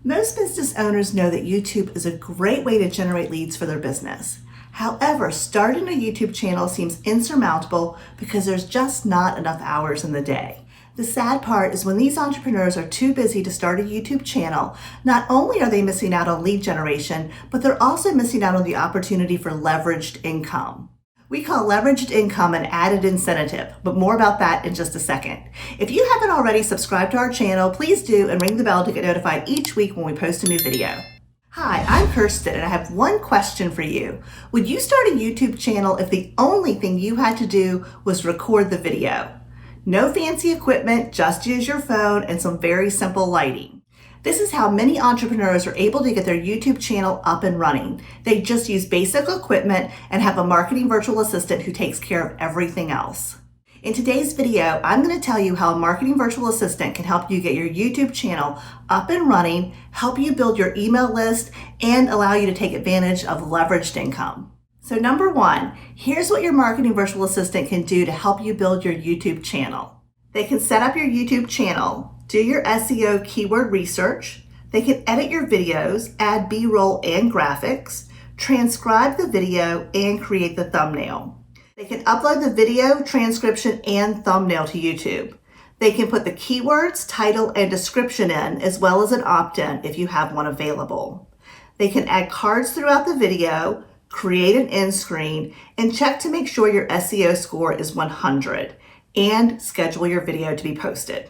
Most business owners know that YouTube is a great way to generate leads for their business. However, starting a YouTube channel seems insurmountable because there's just not enough hours in the day. The sad part is when these entrepreneurs are too busy to start a YouTube channel, not only are they missing out on lead generation, but they're also missing out on the opportunity for leveraged income. We call leveraged income an added incentive, but more about that in just a second. If you haven't already subscribed to our channel, please do and ring the bell to get notified each week when we post a new video. Hi, I'm Kirsten and I have one question for you. Would you start a YouTube channel if the only thing you had to do was record the video? No fancy equipment, just use your phone and some very simple lighting. This is how many entrepreneurs are able to get their YouTube channel up and running. They just use basic equipment and have a marketing virtual assistant who takes care of everything else. In today's video, I'm going to tell you how a marketing virtual assistant can help you get your YouTube channel up and running, help you build your email list, and allow you to take advantage of leveraged income. So number one, here's what your marketing virtual assistant can do to help you build your YouTube channel. They can set up your YouTube channel, do your SEO keyword research. They can edit your videos, add B-roll and graphics, transcribe the video, and create the thumbnail. They can upload the video, transcription, and thumbnail to YouTube. They can put the keywords, title, and description in, as well as an opt-in if you have one available. They can add cards throughout the video, create an end screen, and check to make sure your SEO score is 100, and schedule your video to be posted.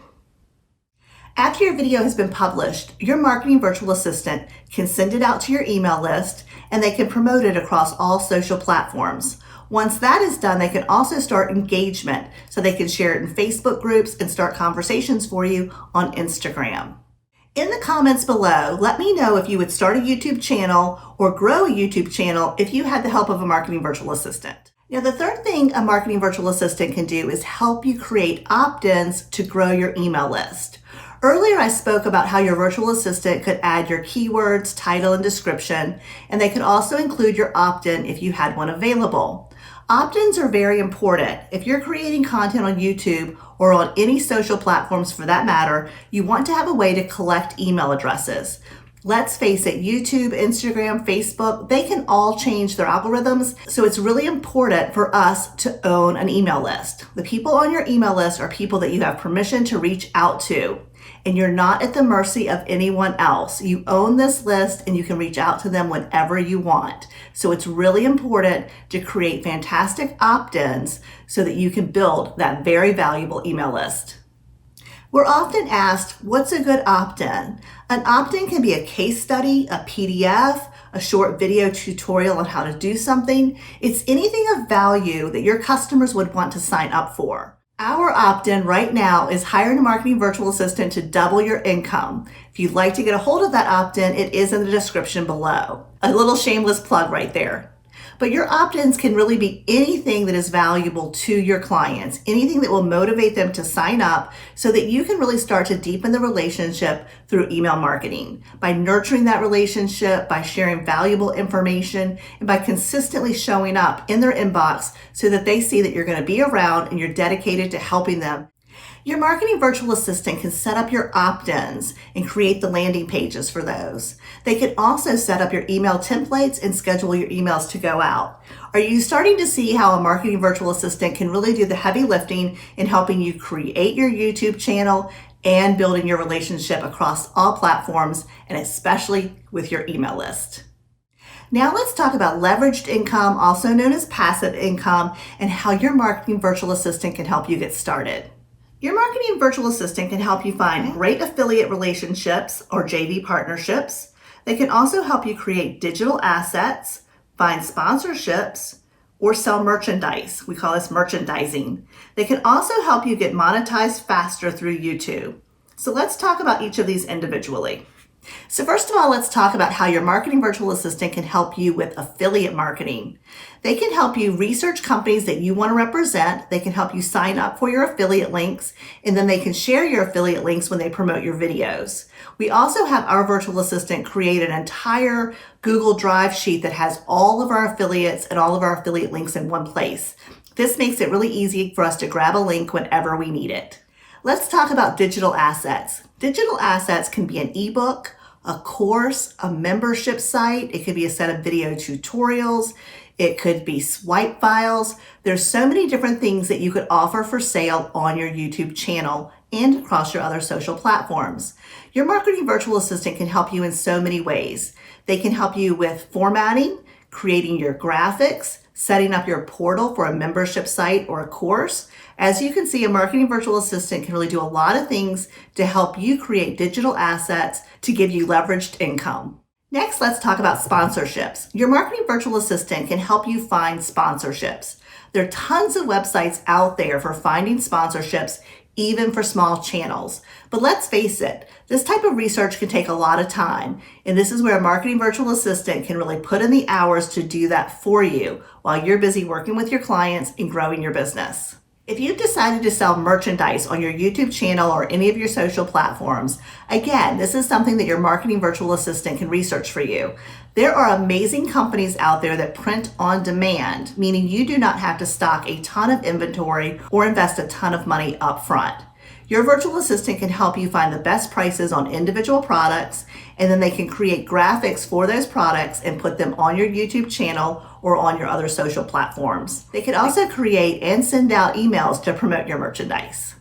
After your video has been published, your marketing virtual assistant can send it out to your email list and they can promote it across all social platforms. Once that is done, they can also start engagement so they can share it in Facebook groups and start conversations for you on Instagram. In the comments below, let me know if you would start a YouTube channel or grow a YouTube channel if you had the help of a marketing virtual assistant. Now, the third thing a marketing virtual assistant can do is help you create opt-ins to grow your email list. Earlier, I spoke about how your virtual assistant could add your keywords, title, and description, and they could also include your opt-in if you had one available. Opt-ins are very important. If you're creating content on YouTube or on any social platforms for that matter, you want to have a way to collect email addresses. Let's face it, YouTube, Instagram, Facebook, they can all change their algorithms, so it's really important for us to own an email list. The people on your email list are people that you have permission to reach out to, and you're not at the mercy of anyone else. You own this list and you can reach out to them whenever you want. So it's really important to create fantastic opt-ins so that you can build that very valuable email list. We're often asked, what's a good opt-in? An opt-in can be a case study, a PDF, a short video tutorial on how to do something. It's anything of value that your customers would want to sign up for. Our opt-in right now is hiring a marketing virtual assistant to double your income. If you'd like to get a hold of that opt-in, it is in the description below. A little shameless plug right there. But your opt-ins can really be anything that is valuable to your clients, anything that will motivate them to sign up so that you can really start to deepen the relationship through email marketing, by nurturing that relationship, by sharing valuable information, and by consistently showing up in their inbox so that they see that you're going to be around and you're dedicated to helping them. Your marketing virtual assistant can set up your opt-ins and create the landing pages for those. They can also set up your email templates and schedule your emails to go out. Are you starting to see how a marketing virtual assistant can really do the heavy lifting in helping you create your YouTube channel and building your relationship across all platforms, and especially with your email list? Now let's talk about leveraged income, also known as passive income, and how your marketing virtual assistant can help you get started. Your marketing virtual assistant can help you find great affiliate relationships or JV partnerships. They can also help you create digital assets, find sponsorships, or sell merchandise. We call this merchandising. They can also help you get monetized faster through YouTube. So let's talk about each of these individually. So first of all, let's talk about how your marketing virtual assistant can help you with affiliate marketing. They can help you research companies that you want to represent. They can help you sign up for your affiliate links, and then they can share your affiliate links when they promote your videos. We also have our virtual assistant create an entire Google Drive sheet that has all of our affiliates and all of our affiliate links in one place. This makes it really easy for us to grab a link whenever we need it. Let's talk about digital assets. Digital assets can be an ebook, a course, a membership site. It could be a set of video tutorials. It could be swipe files. There's so many different things that you could offer for sale on your YouTube channel and across your other social platforms. Your marketing virtual assistant can help you in so many ways. They can help you with formatting, creating your graphics, setting up your portal for a membership site or a course. As you can see, a marketing virtual assistant can really do a lot of things to help you create digital assets to give you leveraged income. Next, let's talk about sponsorships. Your marketing virtual assistant can help you find sponsorships. There are tons of websites out there for finding sponsorships, even for small channels. But let's face it, this type of research can take a lot of time, and this is where a marketing virtual assistant can really put in the hours to do that for you while you're busy working with your clients and growing your business. If you've decided to sell merchandise on your YouTube channel or any of your social platforms, again, this is something that your marketing virtual assistant can research for you. There are amazing companies out there that print on demand, meaning you do not have to stock a ton of inventory or invest a ton of money up front. Your virtual assistant can help you find the best prices on individual products, and then they can create graphics for those products and put them on your YouTube channel or on your other social platforms. They can also create and send out emails to promote your merchandise.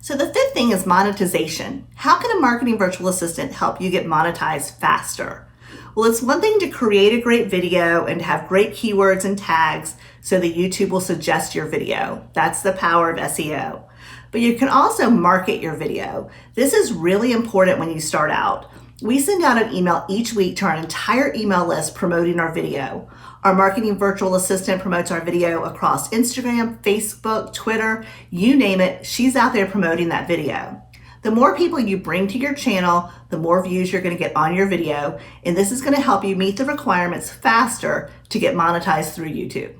So the fifth thing is monetization. How can a marketing virtual assistant help you get monetized faster? Well, it's one thing to create a great video and have great keywords and tags so that YouTube will suggest your video. That's the power of SEO. But you can also market your video. This is really important when you start out. We send out an email each week to our entire email list promoting our video. Our marketing virtual assistant promotes our video across Instagram, Facebook, Twitter, you name it, she's out there promoting that video. The more people you bring to your channel, the more views you're going to get on your video, and this is going to help you meet the requirements faster to get monetized through YouTube.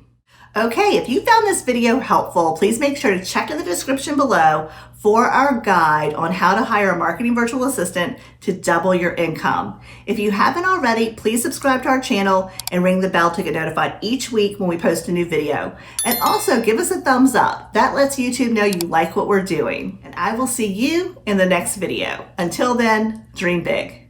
Okay, if you found this video helpful, please make sure to check in the description below for our guide on how to hire a marketing virtual assistant to double your income. If you haven't already, please subscribe to our channel and ring the bell to get notified each week when we post a new video. And also give us a thumbs up. That lets YouTube know you like what we're doing. And I will see you in the next video. Until then, dream big.